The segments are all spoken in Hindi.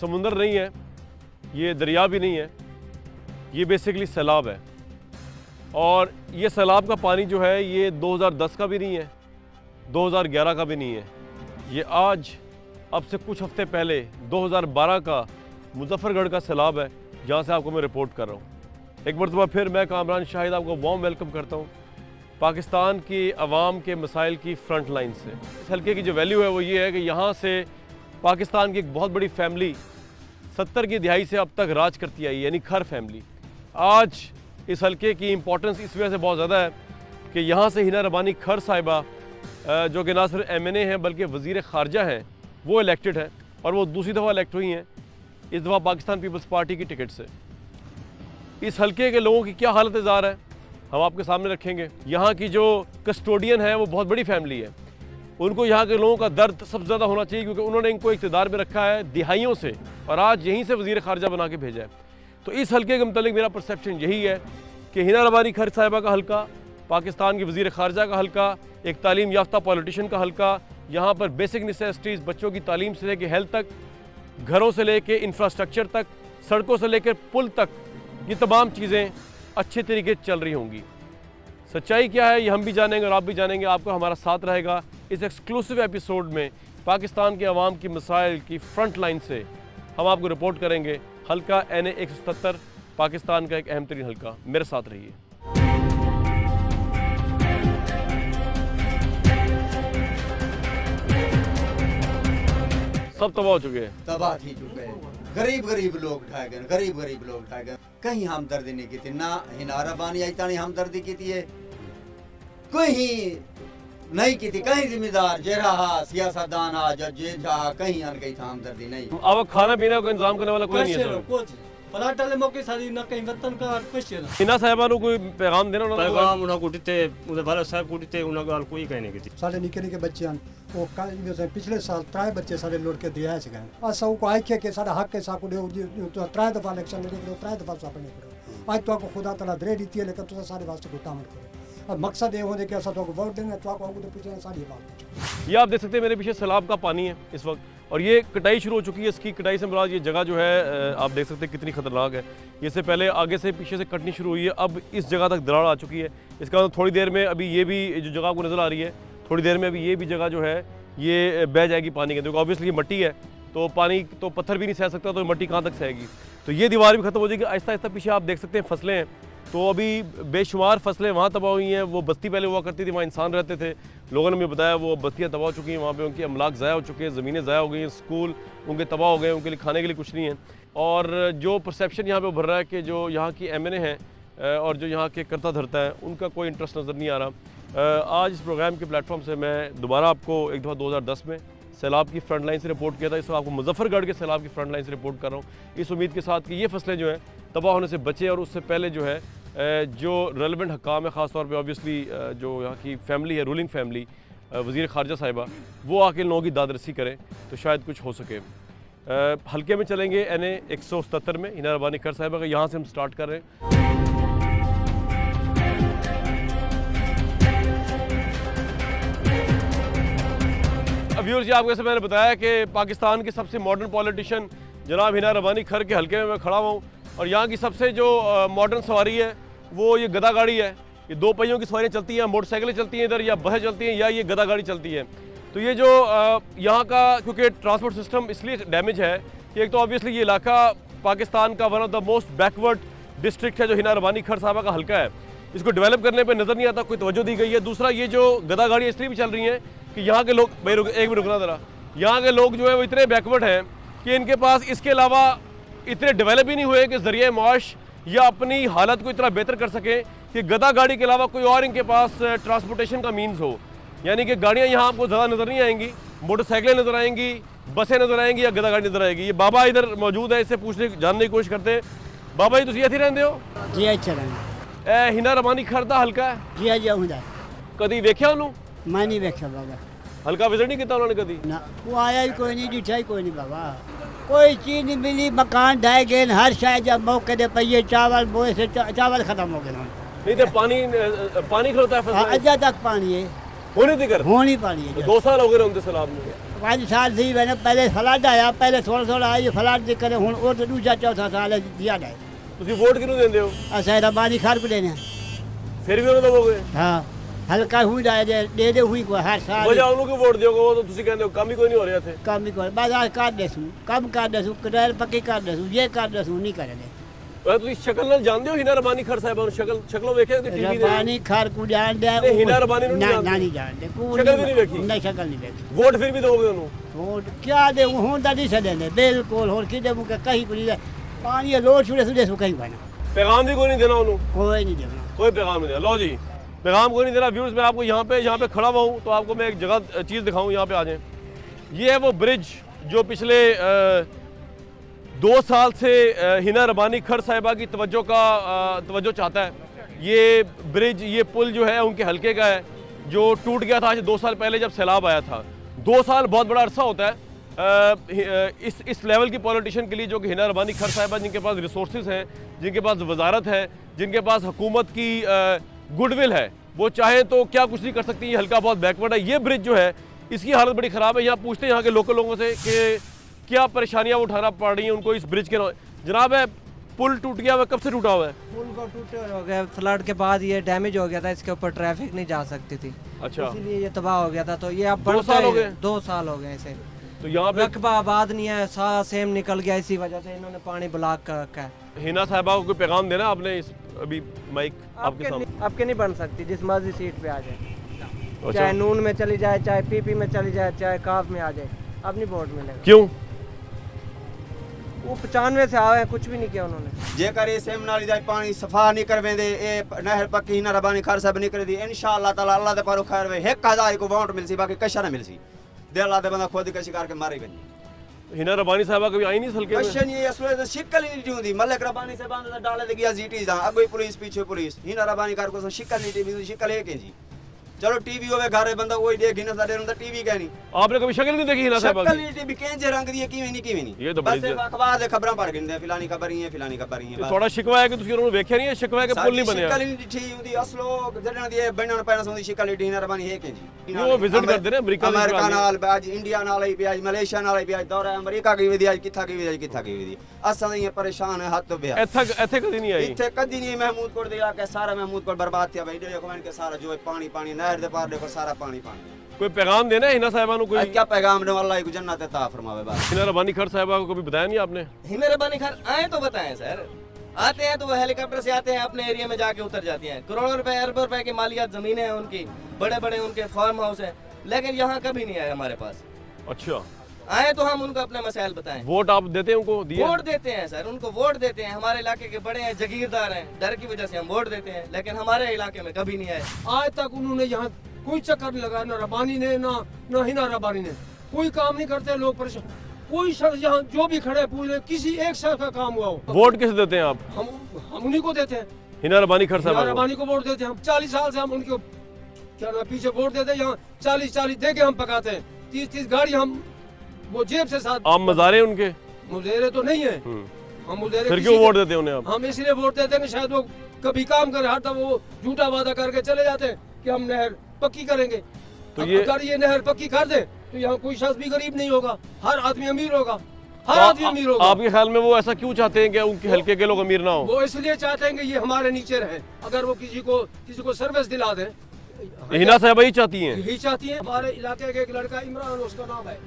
समुंदर नहीं है, ये दरिया भी नहीं है, ये बेसिकली सैलाब है। और ये सैलाब का पानी जो है ये 2010 का भी नहीं है, 2011 का भी नहीं है, ये आज अब से कुछ हफ्ते पहले 2012 का मुजफ्फरगढ़ का सैलाब है, जहाँ से आपको मैं रिपोर्ट कर रहा हूँ। एक मरतबा फिर मैं कामरान शाहिद आपको वार्म वेलकम करता हूँ पाकिस्तान की आवाम के मसाइल की फ्रंट लाइन से। इस हल्के की जो वैल्यू है वो ये है कि यहाँ से पाकिस्तान की एक बहुत बड़ी फैमिली 70 की दिहाई से अब तक राज करती आई, यानी खर फैमिली। आज इस हल्के की इम्पोर्टेंस इस वजह से बहुत ज़्यादा है कि यहाँ से हिना रबानी खर साहिबा जो कि ना सिर्फ MNA हैं बल्कि वज़ीर ख़ारजा हैं, वो इलेक्टेड हैं और वो दूसरी दफ़ा इलेक्ट हुई हैं, इस दफ़ा पाकिस्तान पीपल्स पार्टी की टिकट से। इस हल्के के लोगों की क्या हालत ज़ार है हम आपके सामने रखेंगे। यहाँ की जो कस्टोडियन है वो बहुत बड़ी फैमिली है, उनको यहाँ के लोगों का दर्द सबसे ज़्यादा होना चाहिए क्योंकि उन्होंने इनको इक़्तिदार में रखा है दिहाइयों से और आज यहीं से वज़ीर ख़ारजा बना के भेजा है। तो इस हल्के के मतलब मेरा परसेप्शन यही है कि हिना रबानी खर साहिबा का हल्का, पाकिस्तान की वज़ीर ख़ारजा का हल्का, एक तालीम याफ्ता पॉलिटिशियन का हल्का, यहाँ पर बेसिक नेसेसिटीज़ बच्चों की तालीम से लेकर हेल्थ तक, घरों से लेकर इंफ्रास्ट्रक्चर तक, सड़कों से लेकर पुल तक, ये तमाम चीज़ें अच्छे तरीके से चल रही होंगी। सच्चाई क्या है ये हम भी जानेंगे और आप भी जानेंगे। आपको हमारा साथ रहेगा इस एक्सक्लूसिव एपिसोड में। पाकिस्तान के अवाम की मसाइल की फ्रंट लाइन से हम आपको रिपोर्ट करेंगे। हल्का NA 177 पाकिस्तान का एक अहम तरीन हल्का। मेरे साथ रहिए। सब तबाह हो चुके हैं, तबाह ही चुके हैं। गरीब लोग ढाए गए, गरीब लोग ढाए गए। कहीं हमदर्दी नहीं की थी ना, हिना रबानी आई तानी हमदर्दी की थी, कहीं नहीं की थी। कहीं जिम्मेदार जे रहा सियासतदान आ जे जा कहीं अन गई था हमदर्दी नहीं। अब खाना पीना का इंतजाम करने वाला कोई नहीं है। पलाटले मौके सारी न कहीं वतन का कुछ ना हिना साहिबा को कोई पैगाम देना उन्होंने पैगाम उन्हें कुटते उधर वाला साहब कुटते उन्हें गाल कोई कहने की थी। सारे निके निके बच्चे हैं वो पिछले साल 3 बच्चे सारे लौट के दिया है आज सब को आखे के सारा हक के साथ तो 3 दफा इलेक्शन लड़े 3 दफा साफ नहीं करो। आज तो आपको खुदा तला दे दी है लेकिन तो सारे वास्ते कोई काम करो। अब मकसद ये होने के ऐसा तो वोट देंगे तो आपको तो पीछे सारी बात। ये आप देख सकते हैं मेरे पीछे सैलाब का पानी है इस वक्त और ये कटाई शुरू हो चुकी है। इसकी कटाई से मुराद ये जगह जो है आप देख सकते हैं कितनी खतरनाक है। ये से पहले आगे से पीछे से कटनी शुरू हुई है, अब इस जगह तक दरार आ चुकी है। इसका मतलब थोड़ी देर में अभी ये भी जो जगह आपको नज़र आ रही है, थोड़ी देर में अभी ये भी जगह जो है ये बह जाएगी पानी के अंदर। ऑब्वियसली ये मट्टी है तो पानी तो पत्थर भी नहीं सह सकता, तो मट्टी कहाँ तक सहेगी। तो ये दीवार भी खत्म हो जाएगी आहिस्ता आहिस्ता। पीछे आप देख सकते हैं फसलें हैं, तो अभी बेशुमार फसलें वहाँ तबाह हुई हैं। वो बस्ती पहले हुआ करती थी, वहाँ इंसान रहते थे, लोगों ने मुझे बताया वो बस्तियाँ तबाह हो चुकी हैं, वहाँ पे उनकी अमलाक ज़ाया हो चुके हैं, ज़मीनें ज़ाया हो गई हैं, स्कूल उनके तबाह हो गए, उनके लिए खाने के लिए कुछ नहीं है। और जो परसेप्शन यहाँ पे उभर रहा है कि जो यहाँ की MNA हैं और जो यहाँ के करता धरता है उनका कोई इंटरेस्ट नज़र नहीं आ रहा। आज इस प्रोग्राम के प्लेटफॉर्म से मैं दोबारा आपको एक दफ़ा 2010 में सैलाब की फ्रंट लाइन से रिपोर्ट किया था, इस वक्त आपको मुजफ्फरगढ़ के सैलाब की फ्रंट लाइन से रिपोर्ट कर रहा हूँ, इस उम्मीद के साथ कि ये फसलें जो हैं तबाह होने से बचे और उससे पहले जो है जो रेलेवेंट हकाम है, ख़ासतौर पे ऑब्वियसली जो यहाँ की फैमिली है, रूलिंग फैमिली, वज़ीर ख़ारजा साहिबा, वो आके लोगों की दादरसी करें तो शायद कुछ हो सके। हल्के में चलेंगे NA 177 में हिना रबानी खर साहिबा का, यहाँ से हम स्टार्ट कर रहे हैं। व्यूअर्स, आपको जैसे मैंने बताया कि पाकिस्तान के सबसे मॉडर्न पॉलिटिशियन जनाब हिना रबानी खर के हल्के में मैं खड़ा हूँ और यहाँ की सबसे जो मॉडर्न सवारी है वो ये गदा गाड़ी है। ये 2 पहियों की सवारियाँ चलती हैं, मोटरसाइकिलें चलती हैं इधर, या बसें चलती हैं, या ये गदा गाड़ी चलती है। तो ये जो यहाँ का क्योंकि ट्रांसपोर्ट सिस्टम इसलिए डैमेज है कि एक तो ऑब्वियसली ये इलाका पाकिस्तान का one of the most backward district है जो हिना रबानी खर साहिबा का हल्का है, इसको डेवलप करने पर नज़र नहीं आता, कोई तवज्जो दी गई है। दूसरा ये जो गदा गाड़ी इसलिए भी चल रही हैं कि यहाँ के लोग, भाई एक मिनट रुकना ज़रा, यहाँ के लोग जो है वो इतने बैकवर्ड हैं कि इनके पास इसके अलावा इतने डेवलप ही नहीं हुए कि ज़रिए माश या अपनी हालत को इतना बेहतर कर सकें कि गदा गाड़ी के अलावा कोई और इनके पास ट्रांसपोर्टेशन का मीन्स हो। यानी कि गाड़ियाँ यहाँ आपको ज़्यादा नज़र नहीं आएंगी, मोटरसाइकिलें नज़र आएंगी, बसें नज़र आएंगी या गदा गाड़ी नज़र आएगी। ये बाबा इधर मौजूद है, इससे पूछने जानने की कोशिश करते हैं। बाबा जी, तुम इत्थे रहंदे हो? जी अच्छा रहा हिना रबानी खर दा हल्का है, जी अच्छा हुंदा कदी वेख्या उन्होंने? मैं नहीं देखा बाबा, हल्का विजिट नहीं किया उन्होंने कदी? ना वो आया ही कोई नहीं, दिखा ही कोई नहीं बाबा, कोई चीज़ नहीं मिली, मकान ढह गए, हर शायद जब मौके दे पे चावल बोए से चावल खत्म हो गए। नहीं तो पानी खलोता है फसल अजा तक पानी है, होने देकर होनी पानी है। 2 साल हो गए उनके सैलाब में। 5 साल थी मैंने पहले फ्लड आया पहले थोड़ा थोड़ा आई फ्लड दी करे हुन और दूजा चौथा साल दिया जाए ਤੁਸੀਂ ਵੋਟ ਕਿਹਨੂੰ ਦਿੰਦੇ ਹੋ असा रबानी खार को देने ਫਿਰ ਵੀ ਉਹਨੂੰ ਦਵੋਗੇ हाँ हल्का हुई जाए दे दे हुई को हर साल ਵਜ੍ਹਾ ਉਹਨੂੰ ਕਿਉਂ ਵੋਟ ਦਿਓਗੇ ਉਹ ਤਾਂ ਤੁਸੀਂ ਕਹਿੰਦੇ ਹੋ ਕੰਮ ਹੀ ਕੋਈ ਨਹੀਂ ਹੋ ਰਿਹਾ ਇੱਥੇ कम ही कर बाजार काट देसू कम कर देसू करेल पक्की कर देसू ये कर देसू नहीं करेंगे ਵੈਸੇ ਤੁਸੀਂ ਸ਼ਕਲ ਨਾਲ ਜਾਣਦੇ ਹੋ ਹਿਨਾ ਰਬਾਨੀ ਖਰ ਸਾਹਿਬਾਂ ਨੂੰ ਸ਼ਕਲੋਂ ਵੇਖਿਆ ਕਿ ਟੀਵੀ ਦੇ रबानी खार को जान दे नहीं, हिना रबानी नु नहीं ना जानते। नहीं जानते शक्ल भी नहीं देखी? नहीं शक्ल नहीं देखी ਵੋਟ ਫਿਰ ਵੀ ਦੋਗੇ ਉਹਨੂੰ वोट क्या दे हूं दादी से देने बिल्कुल और किदे मुके कहीं को नहीं दे पानी लोड छुड़े सुदे सु कहीं बना पैगाम भी कोई नहीं देना ਉਹਨੂੰ कोई नहीं देना कोई पैगाम नहीं देना लो जी पैगाम कोई नहीं देना व्यूअर्स मैं आपको यहाँ पे खड़ा हुआ हूँ तो आपको मैं एक जगह चीज़ दिखाऊँ यहाँ पे आ जाएं ये है वो ब्रिज जो पिछले 2 साल से हिना रबानी खर साहिबा की तवज्जो चाहता है ये ब्रिज ये पुल जो है उनके हलके का है जो टूट गया था आज 2 साल पहले जब सैलाब आया था 2 साल बहुत बड़ा अरसा होता है इस लेवल की पॉलिटिशियन के लिए जो कि हिना रबानी खर साहिबा जिनके पास रिसोर्सेज हैं जिनके पास वजारत है जिनके पास हुकूमत की गुडविल है वो चाहे तो क्या कुछ नहीं कर सकती ये हल्का बहुत बैकवर्ड है ये ब्रिज जो है इसकी हालत बड़ी ख़राब है यहाँ पूछते हैं यहाँ के लोकल लोगों से कि क्या परेशानियाँ उठाना पड़ रही हैं उनको इस ब्रिज के जनाब है पुल टूट गया हुआ कब से टूटा हुआ है पुल को टूटे हो गया फ्लड के बाद ये डैमेज हो गया था इसके ऊपर ट्रैफिक नहीं जा सकती थी अच्छा इसीलिए ये तबाह हो गया था तो ये अब 2 साल हो गए 2 साल हो गए इसे तो यहाँ पे रकबा आबाद नहीं है सारा सेम निकल गया इसी वजह से इन्होंने पानी ब्लॉक कर रखा है हिना साहिबा को कोई पैगाम देना आपने इस अभी माइक आपके सामने आपके नहीं बन सकती जिस मर्जी सीट पे आ जाए अच्छा चाहे नून में चली जाए चाहे पीपी में चली जाए चाहे काफ में आ जाए अब नहीं वोट मिलेगा क्यों वो 95 से आए हैं कुछ भी नहीं किया उन्होंने जेकर ये सेम नाली दा पानी सफा नहीं करवेंदे ए नहर पक्की हिना रबानी खर साहब नहीं कर दी इंशाअल्लाह ताला अल्लाह दे पारो खैर वे 1000 को वोट मिलसी बाकी कशा ना मिलसी दे अल्लाह दे बंदा खुद का शिकार के मारे बनी हिना रबानी साहिबा कभी आई नहीं इस हल्के में क्वेश्चन ये असले तो शिकल ही नहीं होती मलिक रबानी से बांध डाले दे गया जीटी दा अगोई पुलिस पीछे पुलिस हिना रबानी कार को शिकल नहीं टीवी शिकल है के जी चलो टीवी होवे घरे बंदा वही देख हिना साडे अंदर टीवी कहनी आपने कभी शक्ल नहीं देखी हिना साहिबा शक्ल की नहीं टीवी केंजे रंग दी किवें नहीं ये तो बड़ी बस अखबार दे खबरां पढ़ गिंदे फिलानी खबर ही है फिलानी खबर ही है थोड़ा शिकवा है कि तुसी उन्होंने वेख्या नहीं है शिकवा है कि पुल नहीं बनया शिकल नहीं ठीक होती असलो जड़न दी बनन पैना सोंदी शिकल नहीं हिना रबानी है के जी वो विजिट करते ने अमेरिका नाल आज इंडिया नाल ही आज मलेशिया नाल ही आज दौरा अमेरिका की विधि आज किथा की विधि असां ये परेशान है हाथ तो बे ਇੱਥੇ ਕਦੀ ਨਹੀਂ ਆਈ इथे कदी नहीं महमूदकोट दे इलाका सारा महमूदकोट बर्बाद थिया भाई डेढ़ कमेंट के सारा जो पानी पानी नहर दे पार देखो सारा पानी पानी कोई पैगाम देना है हिना साहिबा को कोई क्या पैगाम दे अल्लाह को जन्नत अता फरमावे बस हिना रबानी खर साहिबा को कभी बताया नहीं आपने हिना रबानी खर आए तो बताएं सर आते हैं तो वो हेलीकॉप्टर से आते हैं अपने एरिया में जाके उतर जाती हैं करोड़ों रुपए अरबों रुपए की मालियात जमीनें हैं उनकी बड़े बड़े उनके फार्म हाउस है लेकिन यहाँ कभी नहीं आए हमारे पास अच्छा आए तो हम उनको अपने मसाइल बताएं वोट आप देते हैं उनको दिए वोट देते हैं सर उनको वोट देते हैं हमारे इलाके के बड़े हैं जगीरदार हैं डर की वजह से हम वोट देते हैं लेकिन हमारे इलाके में कभी नहीं आए आज तक उन्होंने यहाँ कोई चक्कर नहीं लगाया ना रबानी ने ना हिना रबानी ने कोई काम नहीं करते लोग परेशान कोई शख्स यहाँ जो भी खड़े पूछे किसी एक शख्स का काम हुआ हो वोट किसे देते हैं आप हम उन्हीं को देते हैं हिना रबानी खर हिना साहिबा रबानी को वोट देते हैं हम 40 साल से हम उनके क्या ना पीछे वोट देते हैं यहाँ 40 दे के हम पकाते हैं 30 गाड़ी हम वो जेब से साथ आप मजारे उनके मुजेरे तो नहीं है हम मुजेरे फिर क्यों वोट देते हैं उन्हें आप हम इसलिए वोट देते हैं कि शायद वो कभी काम करे हर दफा वो झूठा वादा करके चले जाते हैं कि हम नहर पक्की करेंगे तो ये अगर ये नहर पक्की कर दे तो यहाँ कोई शख्स भी गरीब नहीं होगा हर आदमी अमीर होगा हर आदमी अमीर होगा आपके ख्याल में वो ऐसा क्यों चाहते हैं कि उनके हल्के के लोग अमीर ना हो वो इसलिए चाहते हैं कि ये हमारे नीचे रहे अगर वो किसी को सर्विस दिला दें हिना साहिबा ही चाहती हैं यही चाहती है हमारे इलाके का एक लड़का इमरान उसका नाम है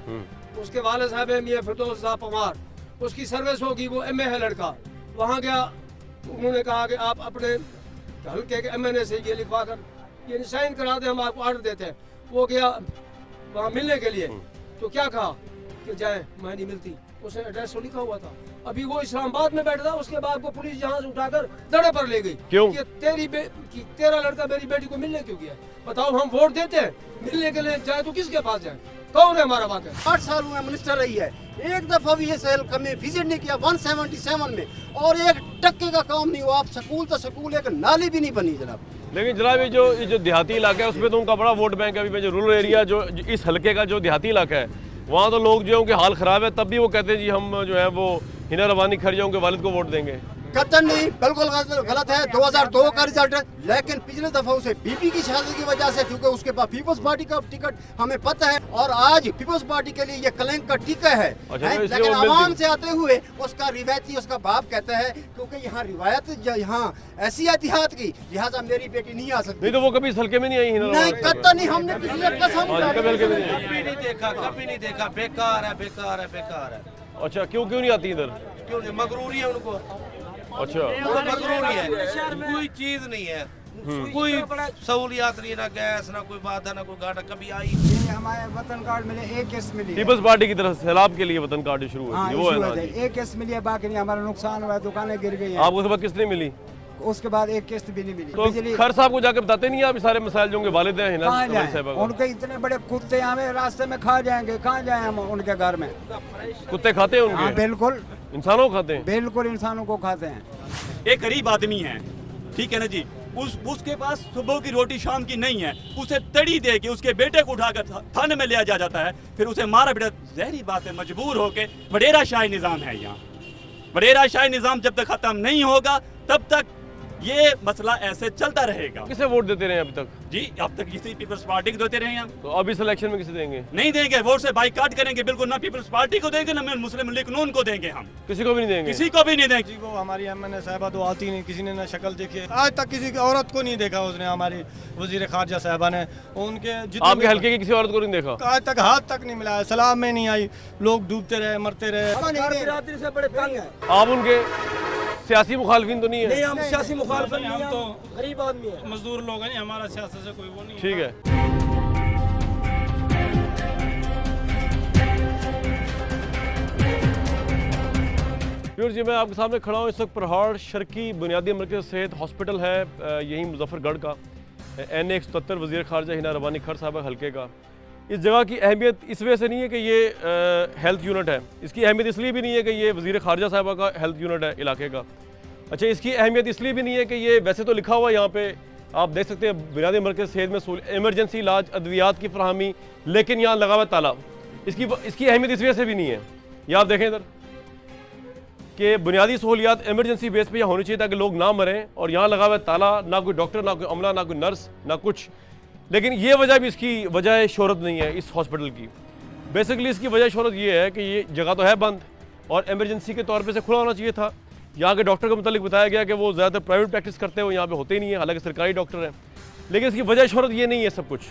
उसके वाले साहब है मियां फिरदौस साहब पवार उसकी सर्विस होगी वो एमए है लड़का वहाँ गया उन्होंने कहा कि आप अपने हल्के के एमएनए से ये लिखवा कर ये साइन करा दे हम आपको ऑर्डर देते हैं वो गया वहाँ मिलने के लिए तो क्या कहा कि जाए मैं नहीं मिलती उसने एड्रेस तो लिखा हुआ था अभी वो इस्लामाबाद में बैठा था उसके बाद वो पुलिस यहाँ से उठाकर दड़े पर ले गई क्यों? कि तेरा लड़का मेरी बेटी को मिलने क्यों गया बताओ हम वोट देते हैं मिलने के लिए जाए तो किसके पास जाए कौन है हमारा बात है 8 साल हुए मिनिस्टर रही है एक दफा भी ये सेल कमी विजिट नहीं किया 177 में और 1% का काम नहीं हुआ आप स्कूल तो स्कूल एक नाली भी नहीं बनी जनाब लेकिन जनाब ये जो देहाती इलाका है उसमें तो उनका बड़ा वोट बैंक है अभी जो रूरल एरिया जो इस हल्के का जो देहाती इलाका है वहाँ तो लोग जो है उनके हाल ख़राब है तब भी वो कहते हैं जी हम जो है वो हिना रबानी खर उनके वालिद को वोट देंगे कतन नहीं, बिल्कुल गलत है। 2002 का रिजल्ट है, लेकिन पिछले दफा उसे बीपी की शादी की वजह से, क्योंकि उसके पास पीपल्स पार्टी का टिकट हमें पता है, और आज पीपल्स पार्टी के लिए ये कलंक का टीका है। लेकिन आवाम से आते हुए उसका रिवायती उसका बाप कहता है, क्योंकि यहाँ रिवायत यहाँ ऐसी एहतियात की, लिहाजा मेरी बेटी नहीं आ सकती। नहीं तो वो कभी इस हल्के में नहीं आई है ना? नहीं, कतन नहीं, हमने पिछले कसम कभी नहीं देखा, कभी नहीं देखा। बेकार है, बेकार है, बेकार है। अच्छा, क्यों नहीं आती इधर? क्यों नहीं, मगरूरी है उनको। अच्छा, मगरूरी है, कोई चीज नहीं है, कोई सहूलियात नहीं, ना गैस, ना कोई बाधा, ना कोई गाड़ा कभी आई। हमारे वतन कार्ड मिले, एक किस्त मिली। पीपल्स पार्टी की तरफ से सैलाब के लिए वतन कार्ड शुरू हुआ, वो है ना? एक किस्त मिली है, बाकी नहीं। हमारा नुकसान हुआ है, दुकानें गिर गई हैं। आपको उसके बाद किस्त नहीं मिली? उसके बाद एक किस्त भी नहीं मिली। तो खर साहब को जाकर बताते नहीं आप सारे मसाइल जो वालिद हैं हिना साहब? उनके इतने बड़े कुत्ते हमें रास्ते में खा जाएंगे, कहाँ जाए हम उनके घर में? कुत्ते खाते हैं उनके? हाँ, बिल्कुल। इंसानों को खाते हैं? बिल्कुल इंसानों को खाते हैं। एक गरीब आदमी है, ठीक है ना जी, उसके पास सुबह की रोटी शाम की नहीं है, उसे तड़ी दे के उसके बेटे को उठाकर थाने में लिया जाता है, फिर उसे मारा बेटा। जहरी बात है, मजबूर होके वडेरा शाही निज़ाम है यहाँ। वडेरा शाही निज़ाम जब तक खत्म नहीं होगा तब तक ये मसला ऐसे चलता रहेगा। किसे वोट देते रहे अभी तक? जी, अब तक किसी पीपल्स पार्टी को देते रहे हैं हम। तो अब इस इलेक्शन में किसे देंगे? नहीं देंगे, वोट से बाइकाट करेंगे, बिल्कुल ना पीपल्स पार्टी को देंगे, ना मुस्लिम लीग नून को देंगे। हम किसी को भी नहीं देंगे? किसी को भी नहीं देंगे। किसी को हमारी एमएनए साहिबा तो आती नहीं, किसी ने ना शक्ल देखी, आज तक किसी की औरत को नहीं देखा उसने, हमारी वजीर खारजा साहिबा ने। उनके आपके हल्के की किसी औरत को नहीं देखा? आज तक हाथ तक नहीं मिला, सलाम में नहीं आई, लोग डूबते रहे, मरते रहे। से बड़े तंग हैं। आप उनके सियासी मुखालफिन तो नहीं है? नहीं, हम सियासी मुखालफिन नहीं, हम तो गरीब आदमी है, मजदूर लोग हैं, हमारा सियासत से कोई वो नहीं। ठीक है। व्यूअर्स, जी मैं आपके सामने खड़ा हूँ इस वक्त पहाड़ शर्की बुनियादी मरकज़ सेहत हॉस्पिटल है, यहीं मुजफ्फरगढ़ का, NA 177 वज़ीर ख़ारजा हिना रबानी खर साहब हल्के का। इस जगह की अहमियत इस वजह से नहीं है कि ये हेल्थ यूनिट है, इसकी अहमियत इसलिए भी नहीं है कि ये वज़ीर ख़ारजा साहबा का हेल्थ यूनिट है इलाके का। अच्छा, इसकी अहमियत इसलिए भी नहीं है कि ये वैसे तो लिखा हुआ यहाँ पे आप देख सकते हैं बुनियादी मरकज़ सेहत में एमरजेंसी इलाज अद्वियात की फरहमी, लेकिन यहाँ लगा हुआ ताला। इसकी अहमियत इस वजह से भी नहीं है। यहाँ आप देखें इधर कि बुनियादी सहूलियात एमरजेंसी बेस पे यहाँ होनी चाहिए ताकि लोग ना मरें, और यहाँ लगा हुआ है ताला, ना कोई डॉक्टर, ना कोई अमला, ना कोई नर्स, ना कुछ। लेकिन ये वजह भी इसकी वजह शोहरत नहीं है इस हॉस्पिटल की। बेसिकली इसकी वजह शोहरत ये है कि ये जगह तो है बंद और एमरजेंसी के तौर पे से खुला होना चाहिए था। यहाँ के डॉक्टर के मुतालिक बताया गया कि वो ज़्यादातर प्राइवेट प्रैक्टिस करते हैं, वो यहाँ पे होते ही नहीं है, हालांकि सरकारी डॉक्टर हैं। लेकिन इसकी वजह शोहरत ये नहीं है सब कुछ।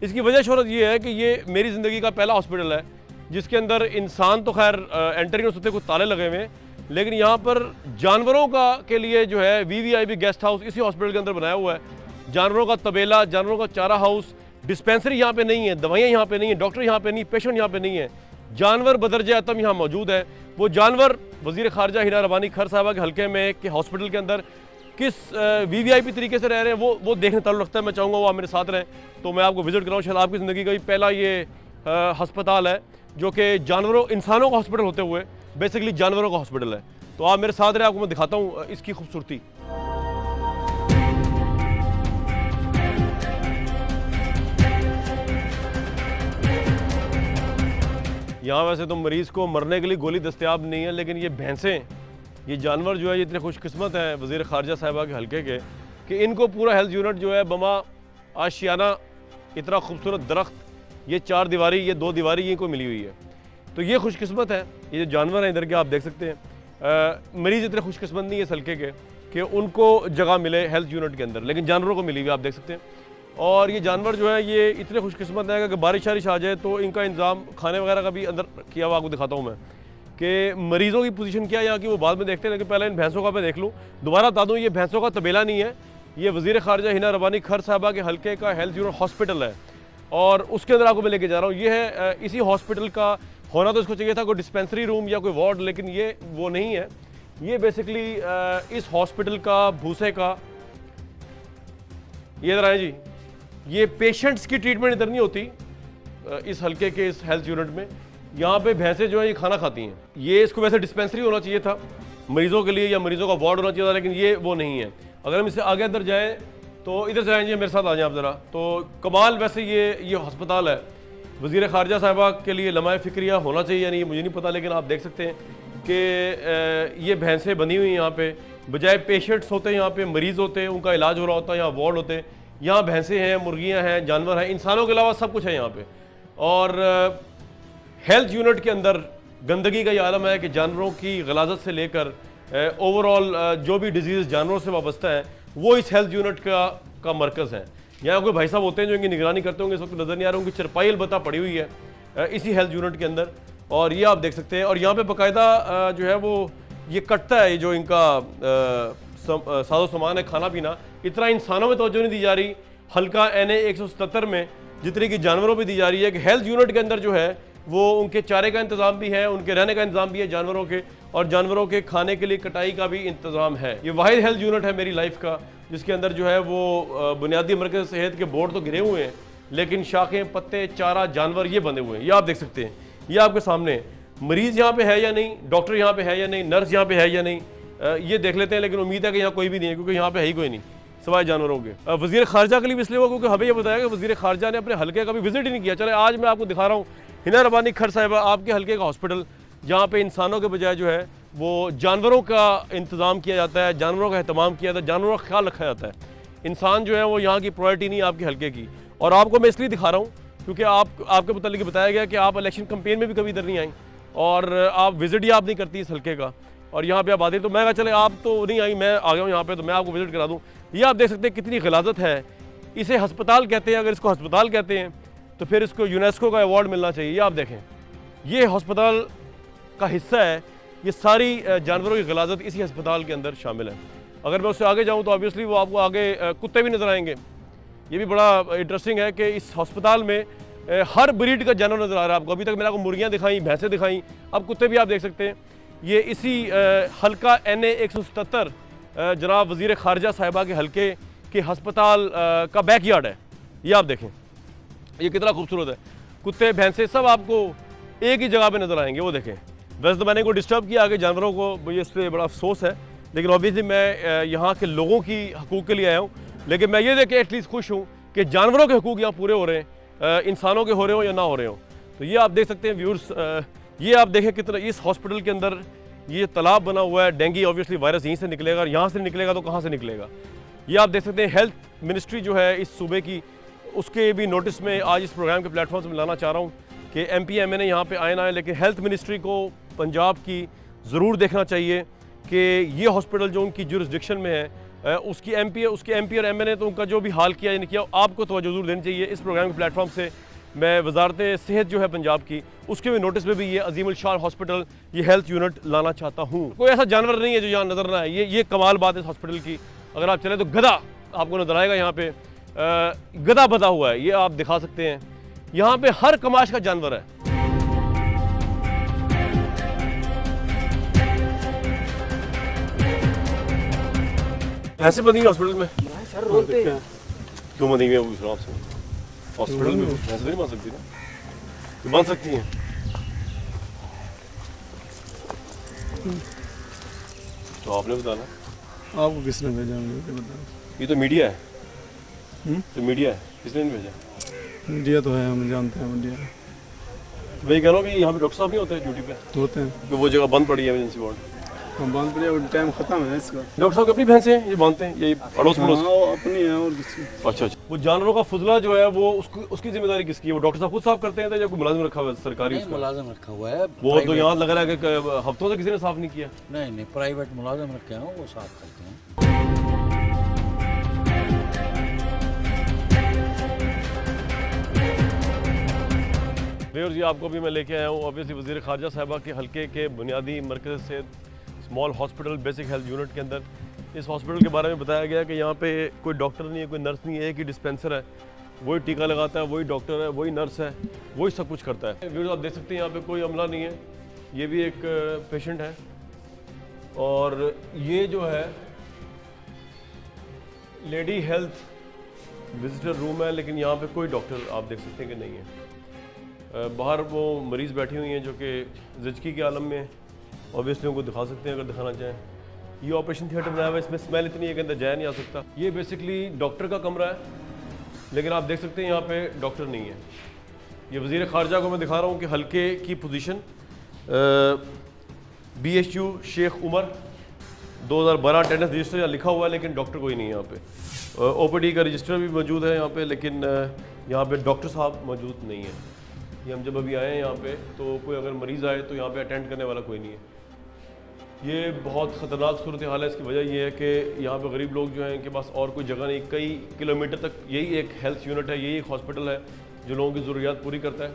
इसकी वजह शोहरत ये है कि ये मेरी ज़िंदगी का पहला हॉस्पिटल है जिसके अंदर इंसान तो खैर एंटर ही नहीं हो सकते, कुछ ताले लगे हुए हैं, लेकिन यहाँ पर जानवरों का के लिए जो है VVIP गेस्ट हाउस इसी हॉस्पिटल के अंदर बनाया हुआ है। जानवरों का तबेला, जानवरों का चारा हाउस, डिस्पेंसरी यहाँ पे नहीं है, दवाइयाँ यहाँ पे नहीं है, डॉक्टर यहाँ पे नहीं, पेशेंट यहाँ पे नहीं है। जानवर बदरजे आतम यहाँ मौजूद है। वो जानवर वज़ीर ख़ारजा हिना रबानी खर साहबा के हल्के में के हॉस्पिटल के अंदर किस VVIP तरीके से रह रहे हैं वो देखने ताल्लुक़ रखता है। मैं चाहूँगा वो आप मेरे साथ रहें तो मैं आपको विज़िट कराऊँ। शायद आपकी ज़िंदगी का भी पहला ये हस्पताल है जो कि इंसानों का हॉस्पिटल होते हुए बेसिकली जानवरों का हॉस्पिटल है। तो आप मेरे साथ रहे, आपको मैं दिखाता हूँ इसकी खूबसूरती। यहाँ वैसे तो मरीज़ को मरने के लिए गोली दस्तयाब नहीं है, लेकिन ये भैंसें, ये जानवर जो है ये इतने खुशकिस्मत हैं वज़ीर ख़ारजा साहिबा के हल्के के कि इनको पूरा हेल्थ यूनिट जो है बमा आशियाना, इतना खूबसूरत दरख्त, ये 4 दीवारी, ये 2 दीवारी इनको मिली हुई है। तो ये खुशकिस्मत है। ये जो जानवर हैं इधर के आप देख सकते हैं। मरीज़ इतने खुशकिस्मत नहीं है इस हल्के के कि उनको जगह मिले हेल्थ यूनिट के अंदर, लेकिन जानवरों को मिली हुई आप देख सकते हैं। और ये जानवर जो है ये इतने खुशकिस्मत है कि बारिश शारिश आ जाए तो इनका इंतज़ाम खाने वगैरह का भी अंदर किया हुआ आपको दिखाता हूँ मैं कि मरीज़ों की पोजीशन क्या है यहाँ की, वो बाद में देखते हैं। लेकिन पहले इन भैंसों का मैं देख लूँ। दोबारा बता दूँ, ये भैंसों का तबेला नहीं है, ये वज़ीर ख़ारजा हिना रबानी खर साहबा के हल्के का हेल्थ यूनिट हॉस्पिटल है और उसके अंदर आपको मैं लेके जा रहा हूँ। ये है इसी हॉस्पिटल का होना तो इसको चाहिए था कोई डिस्पेंसरी रूम या कोई वार्ड, लेकिन ये वो नहीं है। ये बेसिकली इस हॉस्पिटल का भूसे का, ये इधर आए जी, ये पेशेंट्स की ट्रीटमेंट इधर नहीं होती इस हल्के के इस हेल्थ यूनिट में। यहाँ पे भैंसें जो है ये खाना खाती हैं। ये इसको वैसे डिस्पेंसरी होना चाहिए था मरीज़ों के लिए या मरीज़ों का वार्ड होना चाहिए था, लेकिन ये वो नहीं है। अगर हम इससे आगे अंदर जाएँ तो इधर से आएंगे, मेरे साथ आ जाएँ आप ज़रा। तो कमाल वैसे ये अस्पताल है। वज़ीर ख़ारजा साहिबा के लिए लम्हा फ़िक्रिया होना चाहिए या नहीं मुझे नहीं पता, लेकिन आप देख सकते हैं कि ये भैंसें बनी हुई हैं यहाँ पे, बजाय पेशेंट्स होते हैं यहाँ पे, मरीज़ होते हैं, उनका इलाज हो रहा होता है, यहाँ वार्ड होते हैं, यहाँ भैंसें हैं, मुर्गियाँ हैं, जानवर हैं, इंसानों के अलावा सब कुछ है यहाँ पे। और हेल्थ यूनिट के अंदर गंदगी का ये आलम है कि जानवरों की गलाजत से लेकर ओवरऑल जो भी डिजीज़ जानवरों से वाबस्ता है वो इस हेल्थ यूनिट का मरकज़ है। यहाँ कोई भाई साहब होते हैं जो इनकी निगरानी करते होंगे, इस वक्त नज़र नहीं आ रहा, उनकी चरपाई अलबत्ता पड़ी हुई है इसी हेल्थ यूनिट के अंदर, और ये आप देख सकते हैं। और यहाँ पे बाकायदा जो है वो ये कटता है, ये जो इनका साजो सामान है, खाना पीना, इतना इंसानों में तवज्जो नहीं दी जा रही हल्का NA 177 में जितनी की जानवरों पे दी जा रही है। कि हेल्थ यूनिट के अंदर जो है वो उनके चारे का इंतज़ाम भी है, उनके रहने का इंतज़ाम भी है जानवरों के, और जानवरों के खाने के लिए कटाई का भी इंतज़ाम है। ये वाहिद हेल्थ यूनिट है मेरी लाइफ का जिसके अंदर जो है वो बुनियादी मरकज़ सेहत के बोर्ड तो गिरे हुए हैं, लेकिन शाखें, पत्ते, चारा, जानवर ये बंधे हुए हैं। ये आप देख सकते हैं, ये आपके सामने मरीज़ यहाँ पे है या नहीं, डॉक्टर यहाँ पे है या नहीं, नर्स यहाँ पे है या नहीं, ये देख लेते हैं। लेकिन उम्मीद है कि यहाँ कोई भी नहीं है, क्योंकि यहाँ पे है ही कोई नहीं सवाए जानवरों के। वज़ीर ख़ारजा के लिए भी इसलिए हुआ क्योंकि हमें ये बताया कि वज़ीर ख़ारजा ने अपने हल्के का भी विजिट ही नहीं किया। चले आज मैं आपको दिखा रहा हूँ हिना रबानी खर साहिबा, आपके हल्के का हॉस्पिटल, जहाँ पे इंसानों के बजाय जो है वो जानवरों का इंतज़ाम किया जाता है, जानवरों का अहतमाम किया जाता है, जानवरों का ख्याल रखा जाता है। इंसान जो है वो यहाँ की प्रायोरिटी नहीं है आपके हल्के की। और आपको मैं इसलिए दिखा रहा हूँ क्योंकि आपके मुतालिक बताया गया कि आप इलेक्शन कैंपेन में भी कभी इधर नहीं आई और आप विजिट ही आप नहीं करती इस हल्के का, और यहाँ पे आप आते। तो मैं कहा चले आप तो नहीं आई, मैं आ गया हूँ यहाँ पे, तो मैं आपको विजिट करा दूँ। ये आप देख सकते हैं कितनी गलाजत है। इसे अस्पताल कहते हैं, अगर इसको अस्पताल कहते हैं तो फिर इसको यूनेस्को का अवार्ड मिलना चाहिए। ये आप देखें, ये अस्पताल का हिस्सा है, ये सारी जानवरों की गलाजत इसी अस्पताल के अंदर शामिल है। अगर मैं उससे आगे जाऊँ तो ऑब्वियसली वो आपको आगे कुत्ते भी नज़र आएंगे। ये भी बड़ा इंटरेस्टिंग है कि इस अस्पताल में हर ब्रीड का जानवर नज़र आ रहा है आपको। अभी तक मैंने आपको मुर्गियाँ दिखाई, भैंसें दिखाई, अब कुत्ते भी आप देख सकते हैं। ये इसी हल्का NA 177 जनाब वज़ीर ख़ारजा साहिबा के हल्के के हस्पताल का बैकयार्ड है। ये आप देखें, ये कितना खूबसूरत है। कुत्ते, भैंसें सब आपको एक ही जगह पे नज़र आएंगे। वो देखें, वैसे तो मैंने को डिस्टर्ब किया आगे जानवरों को, मुझे इस पर बड़ा अफसोस है, लेकिन ऑब्वियसली मैं यहाँ के लोगों की हकूक़ के लिए आया हूँ। लेकिन मैं ये देख के एटलीस्ट खुश हूँ कि जानवरों के हकूक़ यहाँ पूरे हो रहे हैं, इंसानों के हो रहे हो या ना हो रहे हो। तो ये आप देख सकते हैं व्यूअर्स, ये आप देखें कितना इस हॉस्पिटल के अंदर ये तालाब बना हुआ है। डेंगू ऑब्वियसली वायरस यहीं से निकलेगा, और यहाँ से निकलेगा तो कहाँ से निकलेगा। ये आप देख सकते हैं हेल्थ मिनिस्ट्री जो है इस सूबे की, उसके भी नोटिस में आज इस प्रोग्राम के प्लेटफॉर्म से मिलाना चाह रहा हूँ कि MP MNA यहाँ पे आए ना आए, लेकिन हेल्थ मिनिस्ट्री को पंजाब की ज़रूर देखना चाहिए कि ये हॉस्पिटल जो उनकी जुरिस्डिक्शन में है उसके MP और MNA तो उनका जो भी हाल किया या नहीं किया, आपको तवज्जो ज़रूर देनी चाहिए। इस प्रोग्राम के प्लेटफॉर्म से मैं वजारत सेहत जो है पंजाब की, उसके भी नोटिस में भी ये अजीम उल शान हॉस्पिटल, ये हेल्थ यूनिट लाना चाहता हूँ। कोई ऐसा जानवर नहीं है जो यहाँ नज़र ना आए। ये कमाल बात है इस हॉस्पिटल की। अगर आप चले तो गधा आपको नजर आएगा यहाँ पे, गधा बंधा हुआ है, ये आप दिखा सकते हैं। यहाँ पे हर कमाश का जानवर है। ऐसे बंधी हॉस्पिटल में सर रोते हैं। क्यों बंधी हुई है? पूछ रहा हूँ आपसे। हॉस्पिटल में ऐसे नहीं बन सकती ना, तो बन सकती हैं। तो आपने बताना, आपको किसने भेजा? मुझे बताओ। ये तो मीडिया है। तो मीडिया है, किसने नहीं भेजा? मीडिया तो है, हम जानते हैं मीडिया। तो भाई कह रहा हूँ कि यहाँ पे डॉक्टर साहब नहीं होते ड्यूटी पे? होते हैं। तो वो जगह बंद पड़ी है इमरजेंसी वार्ड, हम बंद पड़ी है, टाइम खत्म है इसका। डॉक्टर साहब की अपनी भैंसें हैं, ये बांधते हैं, ये अड़ोस पड़ोस अपनी है और किसी। अच्छा। वो जानवरों का फुजला जो है वो उसकी जिम्मेदारी किसकी है? वो डॉक्टर साहब खुद साफ करते हैं या कोई मुलाजिम रखा हुआ है सरकारी? मुलाजिम रखा हुआ है। वो तो यहाँ लग रहा है कि हफ्तों से किसी ने साफ नहीं किया। नहीं, प्राइवेट मुलाजिम रखे हैं, वो साफ करते हैं। व्यूअर्स, ये आपको भी मैं लेके आया हूँ ऑब्वियसली वज़ीर ख़ारजा साहिबा के हल्के के बुनियादी मरकज़ से small hospital basic health unit के अंदर। इस हॉस्पिटल के बारे में बताया गया कि यहाँ पे कोई डॉक्टर नहीं है, कोई नर्स नहीं है, एक ही डिस्पेंसर है, वही टीका लगाता है, वही डॉक्टर है, वही नर्स है, वही सब कुछ करता है। व्यूअर्स, आप देख सकते हैं यहाँ पे कोई अमला नहीं है, ये भी एक पेशेंट है, और ये जो है लेडी हेल्थ विजिटर रूम है, लेकिन यहाँ पे कोई डॉक्टर आप देख सकते हैं कि नहीं है। बाहर वो मरीज़ बैठी हुई हैं जो कि ज़िचकी के आलम में, ऑब्वियसली उनको दिखा सकते हैं अगर दिखाना चाहें। ये ऑपरेशन थिएटर बनाया हुआ है, इसमें स्मेल इतनी है कि अंदर जाया नहीं आ सकता। ये बेसिकली डॉक्टर का कमरा है, लेकिन आप देख सकते हैं यहाँ पे डॉक्टर नहीं है। ये वज़ीर ख़ारजा को मैं दिखा रहा हूँ कि हल्के की position BHU Sheikh Umar, 2012 attendance register यहाँ लिखा हुआ है लेकिन डॉक्टर कोई नहीं है यहाँ पे। OPD का रजिस्टर भी मौजूद है यहाँ पे, लेकिन यहाँ पे डॉक्टर साहब मौजूद नहीं है। ये हम जब अभी आए हैं यहाँ पे तो कोई अगर मरीज़ आए तो यहाँ पे अटेंड करने वाला कोई नहीं है। ये बहुत ख़तरनाक सूरत हाल है। इसकी वजह ये है कि यहाँ पे गरीब लोग जो हैं इनके पास और कोई जगह नहीं, कई किलोमीटर तक यही एक हेल्थ यूनिट है, यही एक हॉस्पिटल है जो लोगों की ज़रूरियात पूरी करता है।